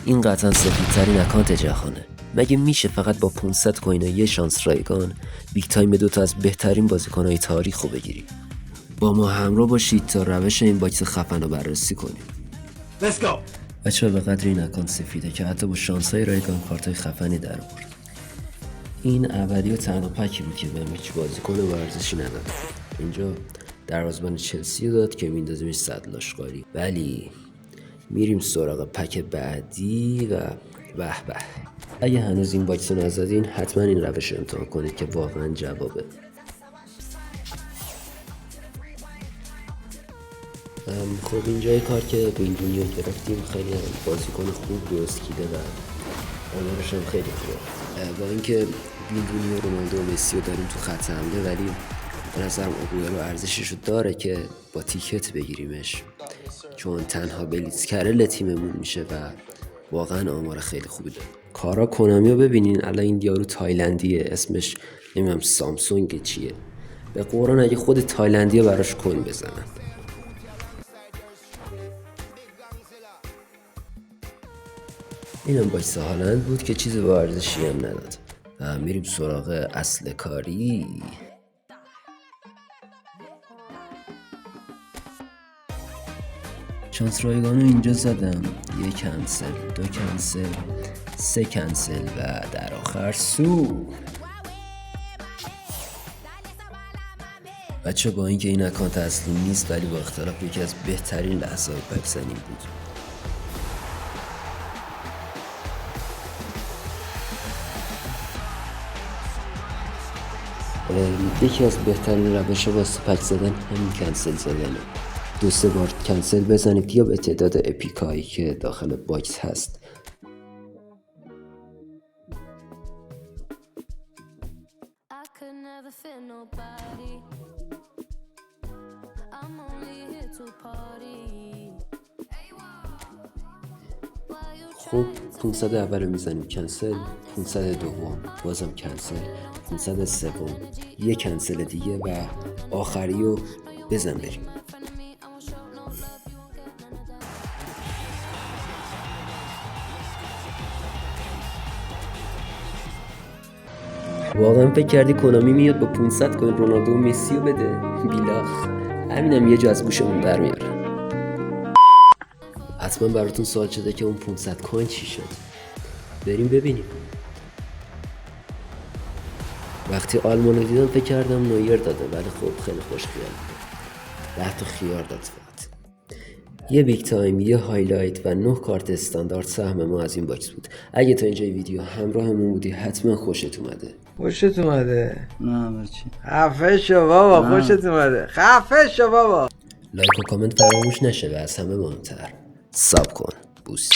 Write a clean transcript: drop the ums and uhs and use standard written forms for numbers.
این قطعا سفیدترین اکانت جهانه. مگه میشه فقط با 500 کوین و یه شانس رایگان بیگ تایم دوتا از بهترین بازیکنهای تاریخ رو بگیری؟ با ما همراه باشید تا روش این باکس خفن رو بررسی کنیم. Let's go. بچه‌ها به قدر این اکانت سفیده که حتی با شانس‌های رایگان کارتای خفنی در آورد. این ابدی و تنها پکی بود که بهم هیچ بازیکن ورزشی نداد. اینجا دروازه‌بان چلسی رو داد که میندازیمش صد لاشقاری. ولی میریم سراغ پک بعدی و به به. اگه هنوز این باکس رو نزدین حتما این روش رو امتحان کنید که واقعا جوابه. خب اینجای کار که بیندونی رو گرفتیم خیلی بازیکن خوب و اسکیده و آمارش هم خیلی خوبه. با اینکه بیندونی و رونالدو و مسی رو داریم تو خط حمله، ولی به نظرم آگوئرو ارزشش رو داره که با تیکت بگیریمش، چون تنها بلیتزکرل تیممون میشه و واقعا آمار خیلی خوبی داره. کارا کنامی رو ببینین. الان این یارو تایلندیه، اسمش نمیدونم سامسونگ چیه. به قرآن اگه خود تایلندی براش کوین بزنن. اینم باکس هالند بود که چیز با ارزشی هم نداد. و میریم سراغ اصل کاری. شانس رایگانو اینجا زدم. 1 کنسل، 2 کنسل، 3 کنسل و در آخر سو. بچه با اینکه این اکانت اصلی نیست، ولی با اختلاف یکی از بهترین لحظه های پک زنی بود. یکی از بهترین روش ها واسه پک زدن همین کنسل زدنه. 2-3 بار کنسل بزنید یا به تعداد اپیکایی که داخل باکس هست. خب 500 اول میزنیم کنسل، 500 دوم بازم کنسل، 500 سوم یه کنسل دیگه و آخری رو بزن بریم. واقعا فکر کردی کنامی میاد با 500 کوین رونالدو و مسی رو بده؟ بیلاخ همینم یه جا از گوشمون در میاره. حتما براتون سوال شده که اون 500 کوین چی شد. بریم ببینیم. وقتی آلمان رو دیدم فکر کردم نویر داده، ولی خب خیلی خوش خیال بود. 10 تا خیار داد فقط. یه بیگ تایم، یه هایلایت و 9 کارت استاندارد سهم ما از این باکس بود. اگه تا اینجای ویدیو همراهمون بودی حتما خوشت اومده. خوشت اومده؟ نه بچی خفه شو بابا. خوشت اومده؟ خفه شو بابا. لایک و کامنت فراموش نشه و از همه مهمتر ساب کن. بوس.